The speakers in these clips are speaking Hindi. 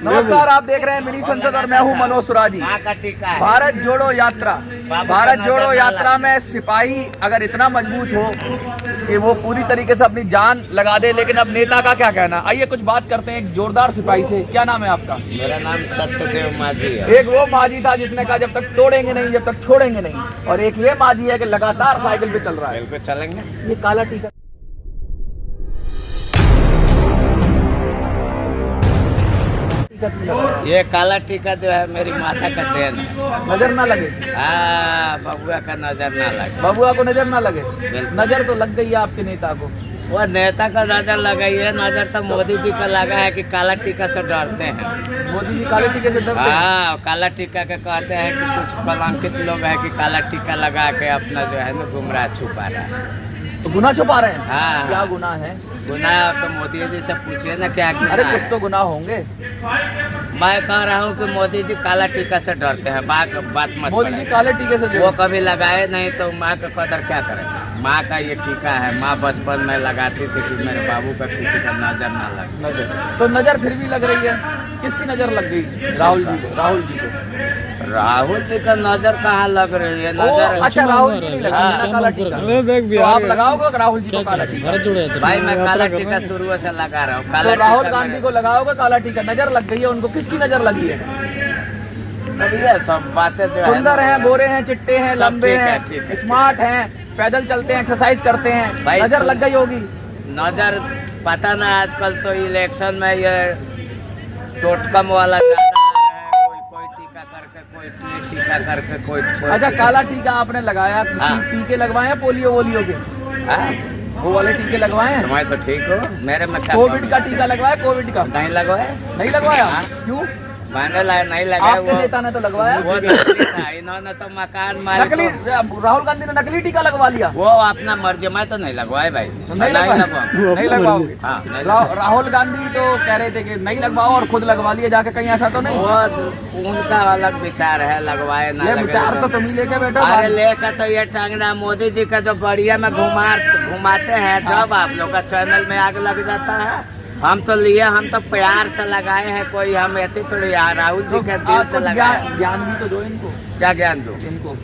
नमस्कार, आप देख रहे हैं मिनी संसद और मैं हूं मनोज सुराजी। भारत जोड़ो यात्रा, भारत जोड़ो यात्रा में सिपाही अगर इतना मजबूत हो कि वो पूरी तरीके से अपनी जान लगा दे, लेकिन अब नेता का क्या कहना। आइए कुछ बात करते हैं एक जोरदार सिपाही से। क्या नाम है आपका? मेरा नाम सत्यदेव माझी है। एक वो माझी था जिसने कहा जब तक तोड़ेंगे नहीं, जब तक छोड़ेंगे नहीं, और एक ये माझी है कि लगातार साइकिल पे चल रहा है। बिल्कुल चलेंगे। ये काला टीका ये काला टीका जो है मेरी माता का देन है। नजर ना लगे, बबुआ का नजर ना लगे। बबुआ को नजर ना लगे। बिल्कुल। नजर तो लग गई है आपके नेता को। वो नेता का नजर लगाई है, नजर तो मोदी जी का लगा है कि काला टीका से डरते हैं। मोदी जी काले टीके से डरते हैं। हाँ, काला टीका के कहते हैं कि कुछ कलंकित लोग है कि काला टीका लगा के अपना जो है ना गुमराह छुपा रहा है। तो गुनाह छुपा रहे हैं। हाँ। क्या गुनाह है? गुनाह तो मोदी जी से पूछिए ना क्या गुनाह अरे है। कुछ तो गुनाह होंगे। मैं कह रहा हूँ कि मोदी जी काला टीका से डरते हैं। बात मत मोदी जी बढ़ाइए। काले टीके से वो कभी लगाए नहीं तो माँ का कदर क्या करेगा। माँ का ये टीका है, माँ बचपन में लगाती थी कि मेरे बाबू का किसी का नजर ना लगे। नजर तो नजर फिर भी लग रही है। किसकी नजर लग गई? राहुल जी को। राहुल जी को राहुल जी का नजर कहाँ लग रही है? ओ, नजर अच्छा, राहुल जी नहीं लगा हाँ। ना काला टीका। तो आप लगाओगे राहुल जी को काला टीका? भाई मैं काला टीका शुरू से लगा रहा हूँ। तो काला राहुल टीका गांधी को लगाओगे काला टीका? नजर लग गई है उनको। किसकी नजर लगी है? ये सब बातें जो है सुंदर हैं, गोरे हैं, चिट्टे हैं, सब लंबे ठीक है, हैं, ठीक है। स्मार्ट हैं, पैदल चलते हैं, एक्सरसाइज करते हैं, भाई नजर सुन- लग गई होगी। नजर पता ना, आजकल तो इलेक्शन में ये टोटकम वाला ज्यादा है। कोई टीका करके, कोई टीका करके, कोई अच्छा, काला टीका आपने लगाया? हाँ। टीके लगवाए हैं पोलियो वोलियो के? हाँ? वो वाले टीके लगवाए हैं? मैं तो ठीक हूँ। मेरे में क्या कोविड का टीका लगवाया? कोविड का नहीं लगवाए। नहीं लगवाया? हाँ। क्यों? मैंने नहीं लगाया। आपके नेता ने तो लगवाया। वो नकली था। इन्होंने तो मकान मालिक नकली राहुल गांधी ने नकली टीका लगवा लिया। वो अपना मर्जी। मैं तो नहीं लगवाए भाई। नहीं लगवाओगे? हाँ, नहीं राहुल गांधी तो कह रहे थे कि नहीं लगवाओ और खुद लगवा लिया जाके कहीं। ऐसा तो नहीं? वो उनका अलग विचार है, लगवाए ना ये लगे। विचार तो तुम ही लेके बैठो। अरे लेकर तो ये टांगना मोदी जी का जो गड़िया में घुमाते हैं, जब आप लोग का चैनल में आग लग जाता है। हम तो लिए, हम तो प्यार से लगाए हैं। कोई हम ऐसे थोड़ी राहुल जी के दिल से लगाए। ज्ञान भी तो दो इनको। क्या ज्ञान दो इनको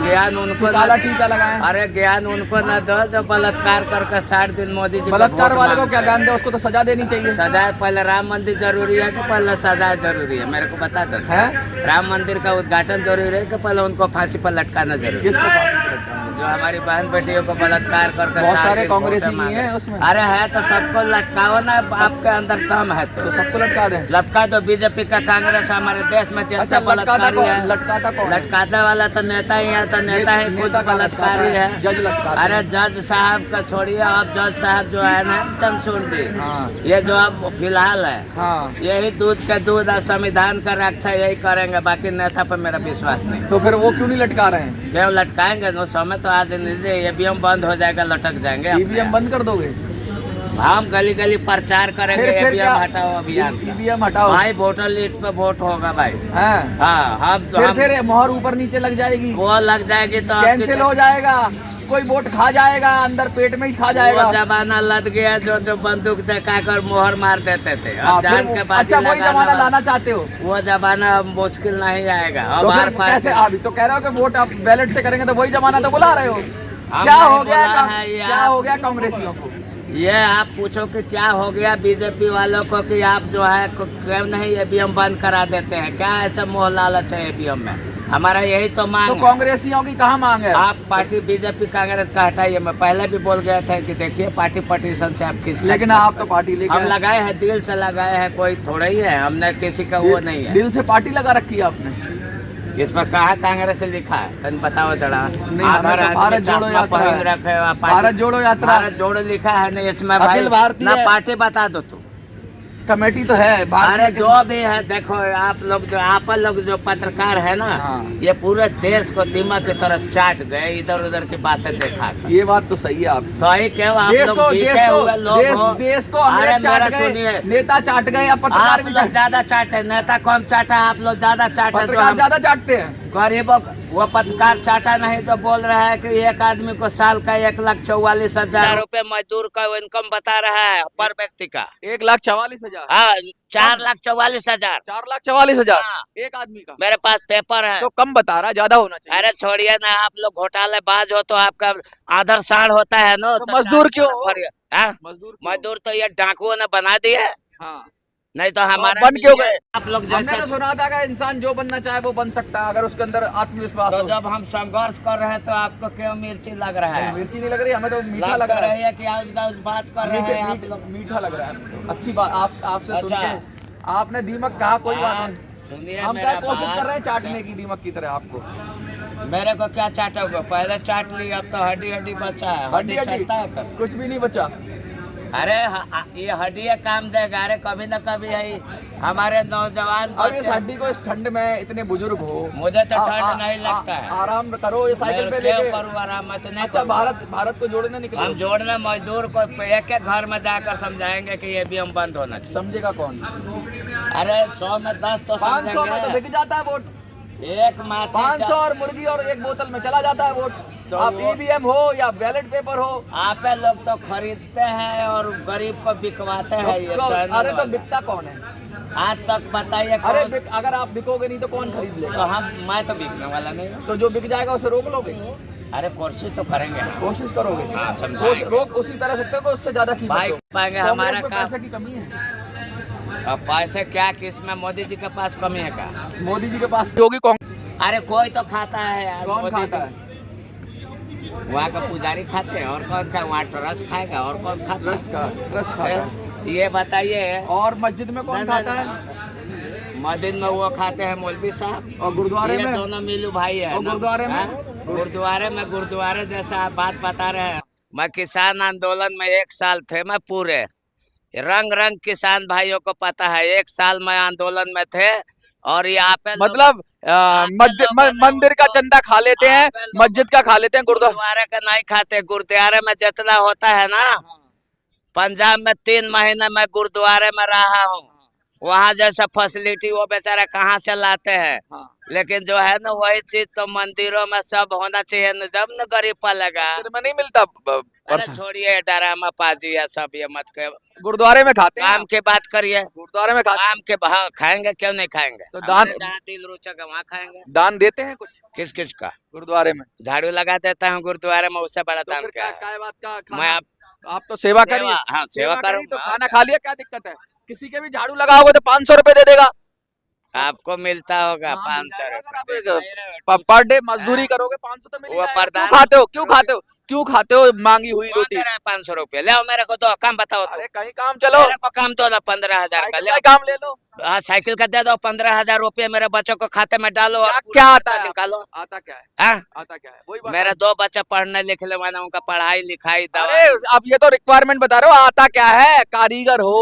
ज्ञान उनको काला टीका लगाए। अरे ज्ञान उनको न दो जो बलात्कार करके 60 दिन मोदी जी बलात्कार वाले को क्या ज्ञान दे? उसको तो सजा देनी चाहिए। सजा पहले राम मंदिर जरूरी है कि पहले सजा जरूरी है? मेरे को बता दो। है? राम मंदिर का उद्घाटन जरूरी है कि पहले उनको फांसी पर लटकाना जरूरी है? किसको? जो हमारी बहन बेटियों को बलात्कार करके बहुत 60 सारे दिन कांग्रेसी कोर्ट में नहीं है उसमें। अरे है तो सबको लटकाओ ना। आपके अंदर दम है तो सबको लटका दें। लटका दो। बीजेपी का कांग्रेस हमारे देश में जनता बलात्कारी है। लटकाता कौन? लटकाने वाला तो नेता ही है। तो नेता ही खुद बलात्कारी है। जज लटकाता है। अरे जज साहब का छोड़िए, अब जज साहब जो है ना चंद्रचूड़ जी, हाँ। ये जो अब फिलहाल है, हाँ। यही दूध का दूध और संविधान का रक्षा यही करेंगे। बाकी नेता पर मेरा विश्वास नहीं। तो फिर वो क्यों नहीं लटका रहे हैं? क्यों लटकाएंगे? नो समय तो आज ईवीएम बंद हो जाएगा, लटक जाएंगे। ईवीएम बंद कर दोगे? हम गली गली प्रचार करेंगे फिर ईवीएम क्या? हटाओ अभियान का। ईवीएम हटाओ भाई वोटर लिस्ट पे वोट होगा भाई। हैं? हाँ, हम फिर मोहर ऊपर नीचे लग जाएगी, वो लग जाएगी तो कैंसिल हो जाएगा। कोई वोट खा जाएगा, अंदर पेट में ही खा जाएगा। वो जमाना लद गया जो बंदूक दिखा कर मोहर मार देते थे। हाँ, अब फिर जान वो- के बाजी अच्छा, वही जमाना लगाना लाना चाहते हो? वो जमाना मुश्किल नहीं आएगा। तो अब फिर हर पार्टी कैसे? अभी तो कह रहे हो कि वोट आप बैलेट से करेंगे, तो वही जमाना तो बुला रहे हो। हम क्या नहीं हो गया? बुला है ये क्या हो गया कांग्रेसियों को? ये आप पूछो कि क्या हो गया बीजेपी वालों को कि आप जो है क्यों नहीं ईवीएम बंद करा देते हैं? क्या ऐसा मोह लालच है ईवीएम में? हमारा यही तो मांग तो है। कांग्रेसियों की कहाँ मांग है? आप पार्टी बीजेपी कांग्रेस का हटाइए। मैं पहले भी बोल गया था कि देखिए पार्टी पटिशन से आप खींच। लेकिन आप तो पार्टी लेके हम लगाए हैं, दिल से लगाए हैं। कोई थोड़ा ही है, हमने किसी का वो नहीं है। दिल से पार्टी लगा रखी है आपने? इस पर कहा कांग्रेस से लिखा है? तन बताओ जरा। नहीं, हमें तो भारत जोड़ो यात्रा है। भारत जोड़ो यात्रा, भारत जोड़ो लिखा है नहीं इसमें भाई। अखिल भारतीय ना पार्टी बता दो तू। कमेटी तो है अरे भारतीय जो भी है देखो, आप लोग जो पत्रकार है ना, हाँ। ये पूरे देश को दीमक की तरह चाट गए। इधर उधर की बातें देखा कर। ये बात तो सही है आप। सही क्यों? आप देश लोग को बीते हुए लोग हो। देश को अरे अंग्रेज चाट मेरा गए, सुनिए, नेता चाट गए, अब पत्रकार आप भी लोग ज्यादा चाटे। नेता कौन चाटा? आप लोग ज्यादा चाटे। पत्रकार ज्यादा चाटते हैं। गरीबों वो पत्रकार चाटा नहीं तो बोल रहा है कि एक आदमी को साल का 1,44,000 रुपए मजदूर का इनकम बता रहा है पर व्यक्ति का। 1,44,000। हाँ 4,44,000। 4,44,000 हाँ। एक आदमी का। मेरे पास पेपर है। तो कम बता रहा, ज्यादा होना चाहिए। अरे छोड़िए ना, आप लोग घोटालेबाज हो तो आपका आधर साढ़ होता है ना। तो मजदूर क्यों हो? मजदूर तो ये डाकुओं ने बना दिए। हाँ। नहीं तो हमारा बन क्यों गए? आप लोग हमने जैसे तो सुना था कि इंसान जो बनना चाहे वो बन सकता है अगर उसके अंदर आत्मविश्वास तो हो। जब हम संघर्ष कर रहे हैं तो आपको क्यों मिर्ची लग रहा है? मिर्ची नहीं लग रही, हमें तो मीठा लग लग रहा रही है कि आज बात कर रहे हैं आप लोग। मीठा लग रहा है। अच्छी बात आपसे सुन अच्छा। के। आपने दीमक कहा, कोई बात नहीं। सुनिए हम मेरा क्या कोशिश बात। कर रहे हैं चाटने की दीमक की तरह आपको। मेरे को क्या चाटोगे? पहले चाट ली, अब तो हड्डी हड्डी बचा है। हड्डी चलता है कब? कुछ भी नहीं बचा। अरे ये हड्डी काम देगा। अरे कभी न कभी है हमारे नौजवान अब इस हड्डी को इस ठंड में इतने बुजुर्ग हो, मुझे तो ठंड नहीं लगता है। आराम करो, ये साइकिल पे लेके करूँ आराम, मैं तो नहीं अच्छा भारत को जोड़ने निकले। हम जोड़ने मजदूर को एक एक घर में जाकर समझाएंगे कि ये भी हम बंद होना चाहिए। समझेगा कौन? अरे 100 में 10 तो 500 में तो बिक जाता है वोट। एक माँ 500 और मुर्गी और एक बोतल में चला जाता है वोट। तो आप ईवीएम हो या बैलेट पेपर हो, आप लोग तो खरीदते हैं और गरीब को बिकवाते हैं। ये चैनल अरे तो वाले। बिकता कौन है? आज तक बताइए। अरे अगर आप बिकोगे नहीं तो कौन खरीद लेगा? तो मैं तो बिकने वाला नहीं हूँ। तो जो बिक जाएगा उसे रोक लोगे? अरे कोशिश तो करेंगे हम। कोशिश करोगे? हाँ, समझाएंगे। रोक उसी तरह सकते हो कि उससे ज्यादा कीमत भाई हो। पाएंगे कांग्रेस हमारा में काम। पैसे की कमी है। अब पैसे क्या किसमें मोदी जी के पास कमी है का? मोदी जी के पास होगी कांग्रेस। अरे कोई तो खाता है यार। कौन मोदी खाता जी- है? वहाँ का पुजारी खाते हैं और कौन खा? वहाँ ट्रस्ट खाएगा और कौन खाता ट्रस्ट खाता है। ये बताइए। और मस्जिद में कौन खाता है? मस्जिद में वो खाते हैं मौलवी साहब। और गुरुद्वारे ये में? दोनों मिलू भाई है और ना? गुरुद्वारे में? हाँ? गुरुद्वारे जैसा आप बात बता रहे हैं। मैं किसान आंदोलन में 1 साल थे मैं पूरे। रंग रंग किसान भाइयों को पता है, 1 साल में आंदोलन में थे। और यहाँ पे मतलब मंदिर का चंदा खा लेते हैं, मस्जिद का खा लेते हैं, गुरुद्वारे का नहीं खाते। गुरुद्वारे में जितना होता है ना, पंजाब में 3 महीने में गुरुद्वारे में रहा हूँ। वहाँ जैसा फैसिलिटी वो बेचारा कहाँ से लाते हैं। लेकिन जो है ना वही चीज तो मंदिरों में सब होना चाहिए न, जब न गरीब पलेगा। में नहीं मिलता। अरे छोड़िए ड्रामा पाजी है सब, ये मत के गुरुद्वारे में खाते हैं। काम की बात करिए। गुरुद्वारे में खाते काम के भाव खाएंगे, क्यों नहीं खाएंगे? तो दान जहाँ दिल रुचेगा वहाँ खाएंगे। दान देते हैं कुछ? किस किस का? गुरुद्वारे में झाड़ू लगा देता हूँ गुरुद्वारे में, उससे बड़ा तो दान फिर क्या है? क्या बात का मैं आप तो सेवा करिए। हाँ सेवा करी करूँ तो खाना खा लिया, क्या दिक्कत है? किसी के भी झाड़ू लगाओगे तो 500 रुपए दे देगा। आपको मिलता होगा 500 रुपए पर डे मजदूरी करोगे 500 तो मिलेगा। वो प्रधान- क्यों खाते हो? क्यों खाते हो मांगी हुई रोटी? 500 रुपये ले आओ मेरे को, दो काम बताओ तो। अरे कहीं काम चलो, मेरे को काम तो 15,000 का ले आओ। काम ले लो। हाँ साइकिल का दे दो 15,000 रुपये, मेरे बच्चों को खाते में डालो। और क्या आता है? निकालो। आता क्या है? हाँ आता क्या है? वही बात। मेरे 2 बच्चे पढ़ने लिखने वाले, उनका पढ़ाई लिखाई अरे दवाई। अब ये तो रिक्वायरमेंट बता रहे हो, आता क्या है? कारीगर हो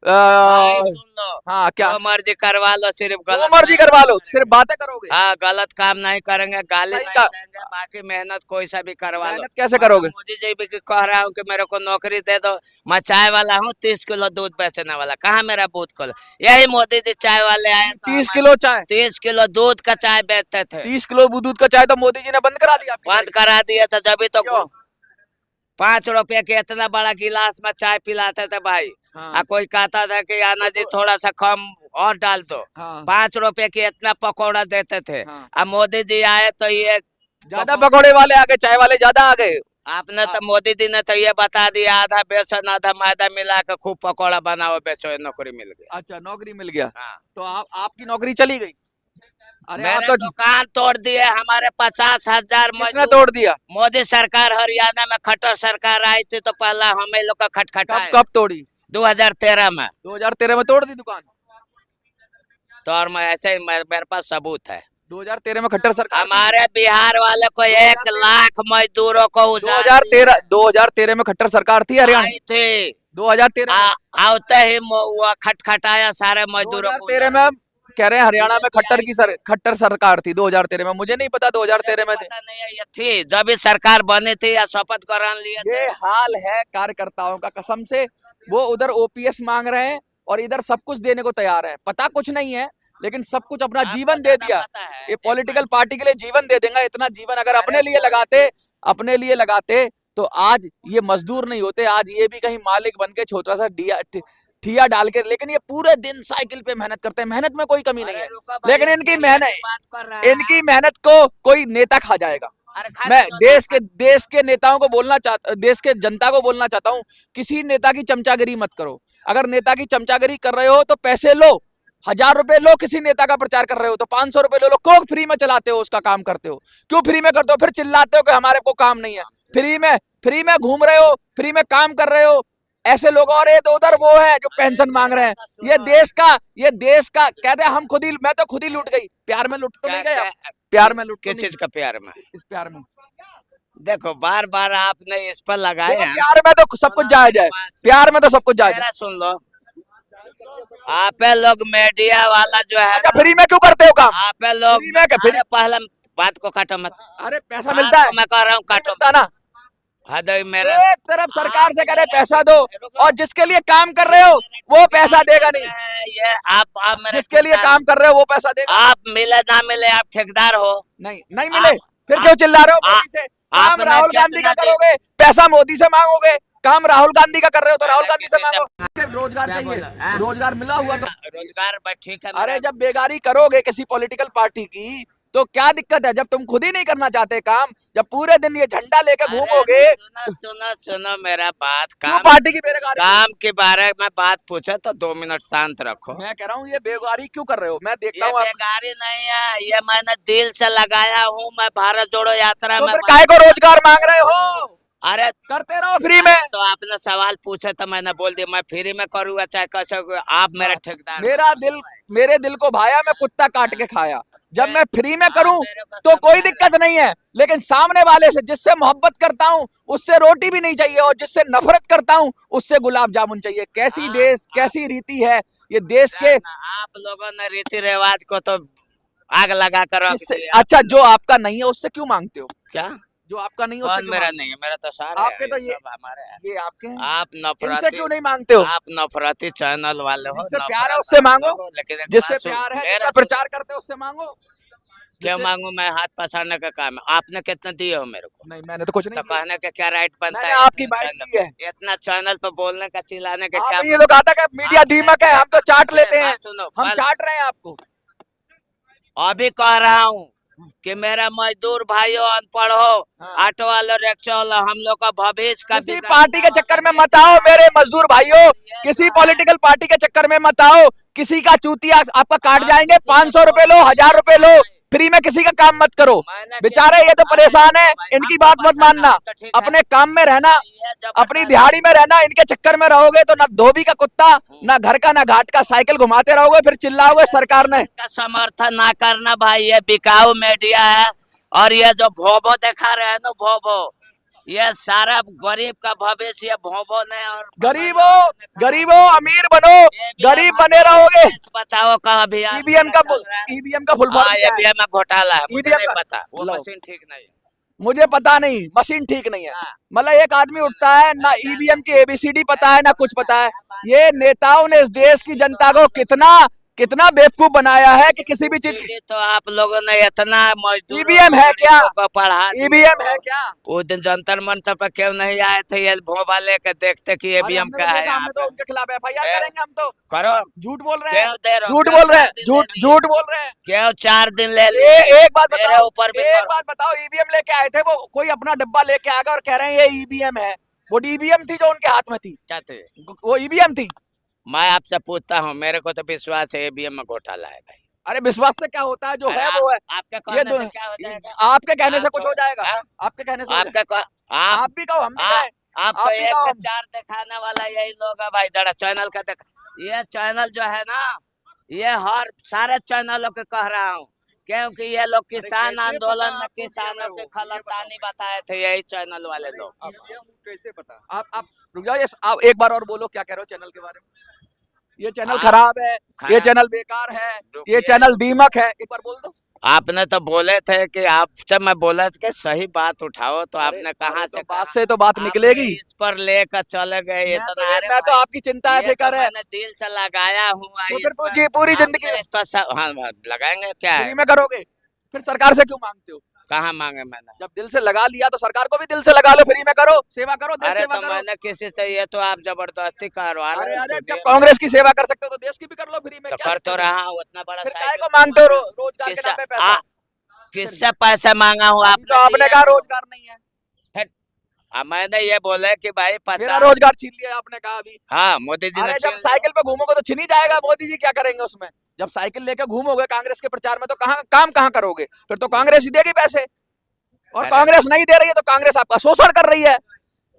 भाई सुन लो, हाँ क्या जो मर्जी करवा लो, सिर्फ जो गलत मर्जी करवा लो, सिर्फ बातें करोगे। हाँ गलत काम नहीं करेंगे, गाली सही नहीं का- देंगे, बाकी मेहनत कोई सा भी करवा लो। मेहनत कैसे करोगे? मोदी जी भी कह रहा हूँ कि मेरे को नौकरी दे दो। मैं चाय वाला हूँ, 30 किलो दूध बेचने वाला। कहाँ मेरा बूथ खोला? यही मोदी जी चाय वाले आए तो 30 किलो चाय, 30 किलो दूध का चाय बेचते थे। 30 किलो दूध का चाय तो मोदी जी ने बंद करा दिया। बंद करा दिया था, जब तो क्यों? 5 रुपए के इतना बड़ा गिलास में चाय पिलाते थे भाई। हाँ। कोई कहता था कि आना जी थोड़ा सा कम और डाल दो। हाँ। 5 रुपए के इतना पकौड़ा देते थे। हाँ। अब मोदी जी आए तो ये ज्यादा पकौड़े वाले आ गए, चाय वाले ज्यादा आ गए। आपने तो मोदी जी ने तो ये बता दिया, आधा बेसन आधा मैदा मिला के खूब पकौड़ा बनाओ बेचो, ये नौकरी मिल गई। अच्छा नौकरी मिल गया। हाँ। तो आपकी नौकरी चली गई। अरे आप मेरे तो दुकान तोड़ दिए, हमारे 50,000 किसने मजदूर। तोड़ दिया? मोदी सरकार हरियाणा में खट्टर सरकार आई थी तो पहला हमें लोग का खटखटाया। कब तोड़ी? 2013 में। 2013 में तोड़ दी दुकान। तो और मैं ऐसे ही मेरे पास सबूत है। 2013 में खट्टर सरकार। हमारे बिहार वाले को 1 लाख मजदूरों को 2013 में खट्टर सरकार थी हरियाणा। आई थी। 2013 आते ही वो खटखटाया सारे मजदूरों को। 2013 में कह रहे हैं हरियाणा में खट्टर सरकार थी 2013 में। मुझे नहीं पता 2013 में थी। पता नहीं है, ये थी जब भी सरकार बनी थी या शपथ ग्रहण लिए थे। ये हाल है कार्यकर्ताओं का, कसम से। वो उधर ओपीएस मांग रहे हैं और इधर सब कुछ देने को तैयार है। पता कुछ नहीं है, लेकिन सब कुछ अपना जीवन दे दिया। ये पॉलिटिकल पार्टी के लिए जीवन दे देंगे, इतना जीवन अगर अपने लिए लगाते तो आज ये मजदूर नहीं होते, आज ये भी कहीं मालिक बन के छोटा सा ठिया डाल के, लेकिन ये पूरे दिन साइकिल पे मेहनत करते हैं, मेहनत में कोई कमी नहीं है, लेकिन इनकी मेहनत को कोई नेता खा जाएगा। मैं देश के नेताओं को देश के जनता को बोलना चाहता हूँ, किसी नेता की चमचागिरी मत करो। अगर नेता की चमचागिरी कर रहे हो तो पैसे लो, 1000 रुपए लो, किसी नेता का प्रचार कर रहे हो तो 500 रुपए लो, क्यों फ्री में चलाते हो, उसका काम करते हो, क्यों फ्री में करते हो, फिर चिल्लाते हो कि हमारे को काम नहीं है। फ्री में घूम रहे हो, फ्री में काम कर रहे हो, ऐसे लोग। और ये तो उधर वो है जो पेंशन मांग रहे हैं। ये देश का कहते हैं मैं तो खुद ही लूट गई। प्यार में लूट तो नहीं गया, प्यार में लूट किस चीज का प्यार में? इस प्यार में देखो बार बार आपने इस पर लगाए हैं। प्यार में तो सब कुछ जायज है, प्यार में तो सब कुछ जायज है। सुन लो, आप लोग मीडिया वाला जो है, अच्छा फ्री में क्यों करते हो काम? आप लोग फिर पहले बात को काटो मत। अरे पैसा मिलता है, मैं कह रहा हूँ काटो ना। हद मेरे एक तरफ सरकार से करे पैसा दो, और जिसके लिए काम कर रहे हो वो पैसा देगा नहीं। ये आप जिसके लिए काम कर रहे हो वो पैसा देगा। आप मिले ना मिले, आप ठेकेदार हो। नहीं मिले, फिर क्यों चिल्ला रहे हो मोदी से? काम राहुल गांधी का करोगे, पैसा मोदी से मांगोगे। काम राहुल गांधी का कर रहे हो तो राहुल गांधी से मांगो। रोजगार चाहिए, रोजगार मिला हुआ तो रोजगार ठीक है। अरे जब बेगारी करोगे किसी पॉलिटिकल पार्टी की तो क्या दिक्कत है? जब तुम खुद ही नहीं करना चाहते काम, जब पूरे दिन ये झंडा लेकर घूमोगे। सुनो मेरा बात, पार्टी की बेगारी, काम के बारे में बात पूछे तो 2 मिनट शांत रखो। मैं कह रहा हूँ ये बेगारी क्यों कर रहे हो? मैं देखता हूँ बेगारी नहीं है, ये मैंने दिल से लगाया हूँ। मैं भारत जोड़ो यात्रा में काहे को रोजगार मांग रहे हो? अरे करते रहो फ्री में। तो आपने सवाल पूछे तो मैंने बोल दिया मैं फ्री में करूँगा चाहे कैसे। आप मेरा ठेकेदार। मेरे दिल को भाया, मैं कुत्ता काट के खाया। जब मैं फ्री में करूं तो कोई दिक्कत नहीं है, लेकिन सामने वाले से जिससे मोहब्बत करता हूं उससे रोटी भी नहीं चाहिए, और जिससे नफरत करता हूं उससे गुलाब जामुन चाहिए। कैसी रीति है ये देश के। आप लोगों ने रीति रिवाज को तो आग लगा कर। अच्छा जो आपका नहीं है उससे क्यों मांगते हो? क्या जो आपका नहीं है? मेरा नहीं है, मेरा तो सारा आपके तो ये हमारे हैं। ये आपके हैं। आप नफरती क्यों नहीं मांगते हो? आप नफरती चैनल वाले हो। जिससे प्यार है उससे मांगो, जिससे प्यार है, जिसका प्रचार करते हो उससे मांगो। क्या मांगू मैं? हाथ पसारने का काम है। आपने कितना दिए हो मेरे को? नहीं मैंने तो कुछ नहीं। तो कहने का क्या राइट बनता है? आपकी बात है। इतना चैनल पे बोलने का, चिल्लाने का क्या? ये तो कहा था कि मीडिया दीमक है, हम तो चाट लेते हैं। हम चाट रहे हैं आपको। अभी कह रहा हूँ कि मेरा मजदूर भाइयों, अनपढ़ हो, ऑटो वाले, रिक्शा वाला, हम लोग का भविष्य का किसी पार्टी के चक्कर में मत आओ मेरे मजदूर भाइयों, किसी पॉलिटिकल पार्टी के चक्कर में मत आओ। किसी का चूतिया आपका काट जाएंगे। 500 रुपए लो, 1000 रुपए लो, फ्री में किसी का काम मत करो। बेचारे ये तो परेशान है, इनकी बात मत मानना। अपने काम में रहना, अपनी दिहाड़ी में रहना। इनके चक्कर में रहोगे तो ना धोबी का कुत्ता, ना घर का, ना घाट का, साइकिल घुमाते रहोगे, फिर चिल्लाओगे सरकार ने। समर्थन ना करना भाई, ये बिकाऊ मीडिया है। और ये जो भोभो दिखा रहे हैं ना, भोभो, ये सारा गरीब का भविष्य भोभो ने। और गरीबो अमीर बनो, गरीब बने रहोगे। बचाओ का अभियान, ईवीएम का फुल फॉर्म ईवीएम में घोटाला है, मुझे नहीं पता। वो मशीन ठीक नहीं है, मुझे पता नहीं, मशीन ठीक नहीं है। मतलब एक आदमी उठता है ना, ईवीएम की ABCD पता है ना कुछ पता है। ये नेताओं ने इस देश की जनता को कितना बेवकूफ बनाया है कि किसी भी चीज की। तो आप लोगों ने इतना ईवीएम है क्या? पढ़ा ईवीएम है क्या? वो दिन जंतर मंतर पर क्यों नहीं आए थे ये भोपा लेकर देखते कि ईवीएम का है? हम तो उनके खिलाफ FIR करेंगे। हम तो करो। झूठ बोल रहे हैं, झूठ बोल रहे हैं। क्यों 4 दिन ले एक बात बताओ, ऊपर एक बात बताओ, ईवीएम लेके आए थे वो, कोई अपना डब्बा लेके आ गया और कह रहे हैं ये ईवीएम है। वो ईवीएम थी जो उनके हाथ में थी? क्या थे वो? ईवीएम थी। मैं आपसे पूछता हूँ, मेरे को तो विश्वास है ईवीएम में घोटाला है भाई। अरे विश्वास से क्या होता है? जो है वो है। आपके कहने से क्या हो जाएगा? आपके कहने से कुछ हो जाएगा? आपके कहने से आप भी कहो, हम भी कहें। आपको एक 4 दिखाने वाला यही लोग है भाई। जरा चैनल का ये चैनल जो है ना, ये हर सारे चैनलों के कह रहा हूँ, क्योंकि ये लोग किसान आंदोलन में किसानों के खलतानी बताए थे, यही चैनल वाले लोग। कैसे पता? आप रुक जाओ, आप एक बार और बोलो क्या कह रहे हो चैनल के बारे में। ये चैनल खराब है, ये चैनल बेकार है, ये चैनल दीमक है। एक बार बोल दो। आपने तो बोले थे कि आपसे मैं बोला था कि सही बात उठाओ, तो आपने कहा से बात से तो बात निकलेगी। इस पर लेकर चले गए इतना। अरे मैं तो भाई, आपकी चिंता है, ये फिक्र तो है। मैंने दिल से लगाया हूँ तो इस फिर पर। पूरी पूरी जिंदगी आपने इस पर हाँ हाँ, लगाएंगे क्या है? फ्री में करोगे, फिर सरकार से क्यों मांगते हो? कहाँ मांगे मैंने? जब दिल से लगा लिया तो सरकार को भी दिल से लगा लो, फ्री में करो, सेवा करो, देश अरे सेवा तो करो। मैंने किसी से, ये तो आप जबरदस्ती करवा रहे अरे हैं। अरे, जब सुनिए, कांग्रेस की सेवा कर सकते हो तो देश की भी कर लो फ्री में, तो क्या कर तो दिक्कत है? रहा हूँ, उतना बड़ा फिर काहे साइकिल को मांगते हो रोजगार के किससे नाम पे पैसा? किससे पैसे मांगा हूँ? अभी तो आपने आपने दिया कहा तो। रोजगार नहीं है, मैंने ये बोला कि भाई मेरा 50। रोजगार छीन लिया आपने कहा अभी। हाँ, मोदी जी ने अरे छीन जब लिया। साइकिल पे घूमोगे तो छिन ही जाएगा, मोदी जी क्या करेंगे उसमें? जब साइकिल लेके घूमोगे कांग्रेस के प्रचार में तो कहाँ काम कहाँ करोगे? फिर तो कांग्रेस ही देगी पैसे, और अरे कांग्रेस नहीं दे रही है तो कांग्रेस आपका शोषण कर रही है।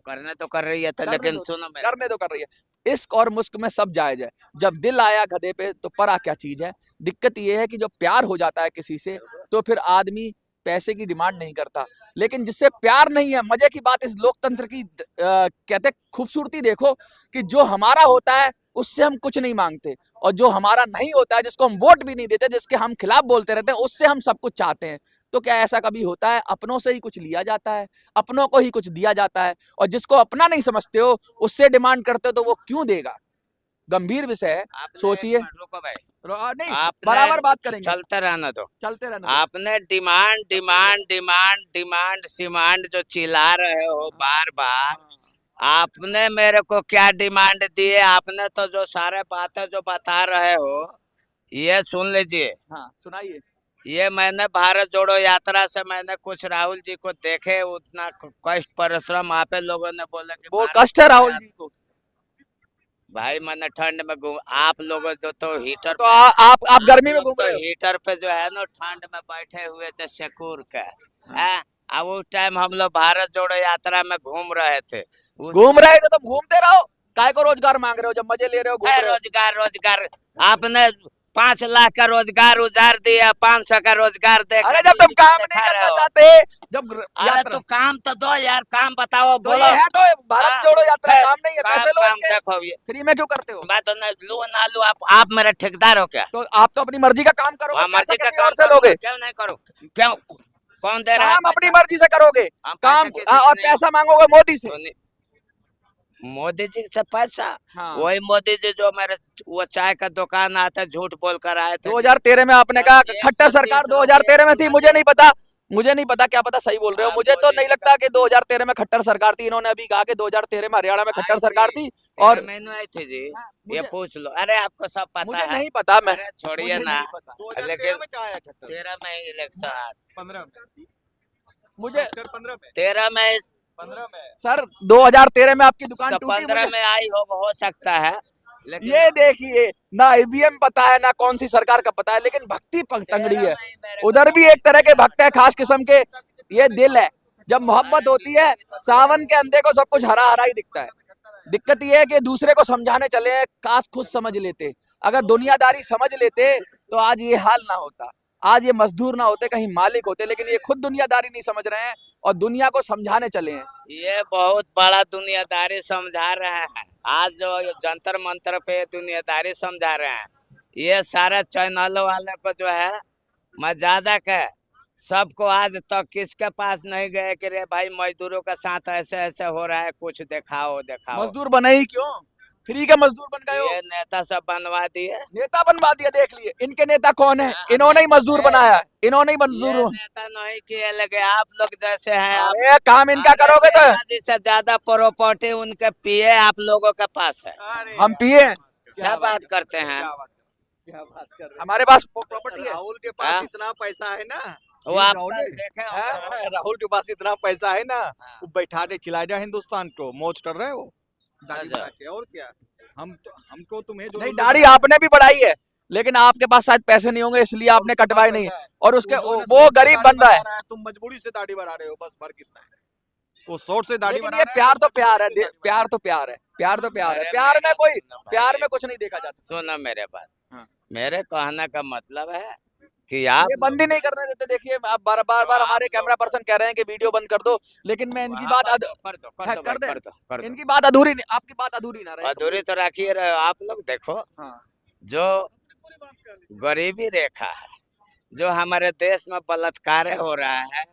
करने तो कर रही है तो, लेकिन सुनो मेरा, करने तो कर रही है। इश्क और मुश्क में सब जायज है, जब दिल आया गधे पे तो परा क्या चीज है। दिक्कत ये है कि जो प्यार हो जाता है किसी से तो फिर आदमी पैसे की डिमांड नहीं करता, लेकिन जिससे प्यार नहीं है, मजे की बात इस लोकतंत्र की कहते खूबसूरती देखो कि जो हमारा होता है उससे हम कुछ नहीं मांगते, और जो हमारा नहीं होता है, जिसको हम वोट भी नहीं देते, जिसके हम खिलाफ बोलते रहते हैं, उससे हम सब कुछ चाहते हैं। तो क्या ऐसा कभी होता है अपनों से ही कुछ लिया जाता है, अपनों को ही कुछ दिया जाता है? और जिसको अपना नहीं समझते हो उससे डिमांड करते हो तो वो क्यों देगा? गंभीर विषय है, सोचिए। रुको भाई, नहीं, आपने बराबर बात करेंगे, चलते रहना दो, चलते रहना। आपने demand demand demand demand demand जो चिल्ला रहे हो बार बार, आपने मेरे को क्या डिमांड दी है? आपने तो जो सारे बातें जो बता रहे हो ये सुन लीजिए। हाँ सुनाइए। ये मैंने भारत जोड़ो यात्रा से मैंने कुछ राहुल जी को देखे, उतना कष्ट परिश्रम आप लोगों ने बोला कि वो कष्ट है राहुल जी को। भाई मैंने ठंड में घूम, आप लोग जो तो हीटर तो आप गर्मी में घूम तो रहे हो। हीटर पे जो है ना ठंड में बैठे हुए थे सिक्योर के। अब उस टाइम हम लोग भारत जोड़ो यात्रा में घूम रहे थे। घूम रहे थे तो घूमते रहो, काय को रोजगार मांग रहे हो जब मजे ले रहे हो, घूम रहे हो। रोजगार रोजगार आपने 5 लाख का रोजगार उजार दिया, 500 का रोजगार दे। अरे जब तुम काम नहीं करना चाहते, जब अरे तो काम तो दो यार, काम बताओ, तो बोलो। ये है तो भारत जोड़ो यात्रा काम नहीं है, पैसे लो इसके। देखो ये फ्री में क्यों करते हो? मैं तो लो ना लो, आप मेरे ठेकेदार हो क्या? तो आप तो अपनी मर्जी का काम करोगे, मर्जी का किसी काम और से लोगे? क्यों नहीं करो? क्यों? कौन दे रहा है? काम अपनी मर्जी से करोगे, काम किसी से और नहीं। पैसा मांगोगे मोदी से। मोदी जी से पैसा? हाँ। वही मोदी जी जो मेरे वो चाय का दुकान आता है, झूठ बोल कर आए थे। 2013 में आपने कहा खट्टर सरकार 2013 में थी, मुझे नहीं पता, मुझे नहीं पता, क्या पता सही बोल रहे हो। मुझे तो नहीं लगता कि 2013 में खट्टर सरकार थी। इन्होंने अभी कहा कि 2013 में हरियाणा में खट्टर सरकार थी, और मैंने आई थी जी, ये पूछ लो। अरे आपको सब पता मुझे है? नहीं पता, मैं छोड़िए ना, लेकिन 13 में इलेक्शन, 15 में, मुझे 13 में, 15 में सर 2013 में आपकी दुकान तो टूटी, 15 में आई हो सकता है, लेकिन ये देखिए ना ईवीएम पता है ना कौन सी सरकार का पता है, लेकिन भक्ति तंगड़ी है। उधर भी एक तरह के भक्त है, खास किस्म के। ये दिल है, जब मोहब्बत होती है सावन के अंधे को सब कुछ हरा हरा ही दिखता है। दिक्कत ये है कि दूसरे को समझाने चले हैं, काश खुद समझ लेते। अगर दुनियादारी समझ लेते तो आज ये हाल ना होता, आज ये मजदूर ना होते, कहीं मालिक होते। लेकिन ये खुद दुनियादारी नहीं समझ रहे हैं और दुनिया को समझाने चले हैं। ये बहुत बड़ा दुनियादारी समझा रहे हैं। आज जो जंतर मंतर पे दुनियादारी समझा रहे हैं, ये सारे चैनलों वाले को जो है मजाक है। सबको आज तक किसके पास नहीं गए कि रे भाई मजदूरों के साथ ऐसे ऐसे हो रहा है, कुछ दिखाओ दिखाओ। मजदूर बने ही क्यों, फ्री के मजदूर बन गए हो। ये नेता सब बनवा दिए, नेता बनवा दिया। देख लिए इनके नेता कौन है, इन्होंने ही मजदूर बनाया, इन्होंने ही मजदूर। नेता नहीं किए, लगे आप लोग जैसे हैं। अरे काम इनका करोगे तो जिससे ज्यादा प्रॉपर्टी उनके पिए आप लोगों के पास है। हम पिए। क्या बात करते हैं? क्या बात कर रहे हमारे पास प्रॉपर्टी है। राहुल के पास इतना पैसा है ना, वो आप देखे राहुल के पास इतना पैसा है ना, वो बैठा के खिला दिया हिंदुस्तान को, मौज कर रहे हो दाढ़ी बढ़ा के। और क्या, हमको तुम्हें जो नहीं, दाढ़ी आपने भी बढ़ाई है, लेकिन आपके पास शायद पैसे नहीं होंगे इसलिए आपने कटवाई नहीं। और उसके वो गरीब बन रहा है, तुम मजबूरी से दाढ़ी बढ़ा रहे हो, बस फर्क इतना है। वो शॉर्ट से दाढ़ी बढ़ा ये रहा है। प्यार तो प्यार है, प्यार तो प्यार है, प्यार तो प्यार है। प्यार में कोई, प्यार में कुछ नहीं देखा जाता। सुनो मेरे बात, हाँ। मेरे कहने का मतलब है कि आप ये बंद ही नहीं करने देते। देखिए आप बार बार हमारे कैमरा पर्सन कह रहे हैं कि वीडियो बंद कर दो, लेकिन मैं इनकी बात कर दो, इनकी बात अधूरी नहीं, आपकी बात अधूरी ना रहे। अधूरी तो रखिए रहे। आप लोग देखो, हाँ। जो गरीबी रेखा है, जो हमारे देश में बलात्कार हो रहा है,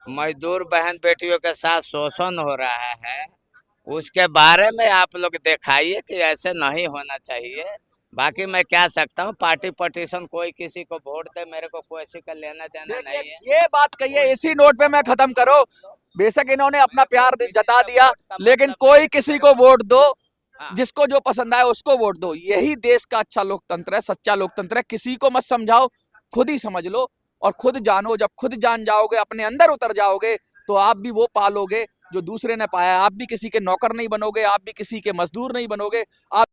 मजदूर बहन बेटियों के साथ शोषण हो रहा है, उसके बारे में आप लोग दिखाइए कि ऐसे नहीं होना चाहिए। बाकी मैं क्या सकता हूँ, पार्टी पटिशन कोई किसी को वोट दे, मेरे को कोई किसी का लेना देना नहीं है। ये बात कहिए इसी नोट पे मैं खत्म करो। बेशक इन्होंने अपना प्यार जता दिया, लेकिन कोई किसी को वोट दो, जिसको जो पसंद आए उसको वोट दो। यही देश का अच्छा लोकतंत्र है, सच्चा लोकतंत्र है। किसी को मत समझाओ, खुद ही समझ लो और खुद जानो। जब खुद जान जाओगे, अपने अंदर उतर जाओगे, तो आप भी वो पालोगे जो दूसरे ने पाया। आप भी किसी के नौकर नहीं बनोगे, आप भी किसी के मजदूर नहीं बनोगे। आप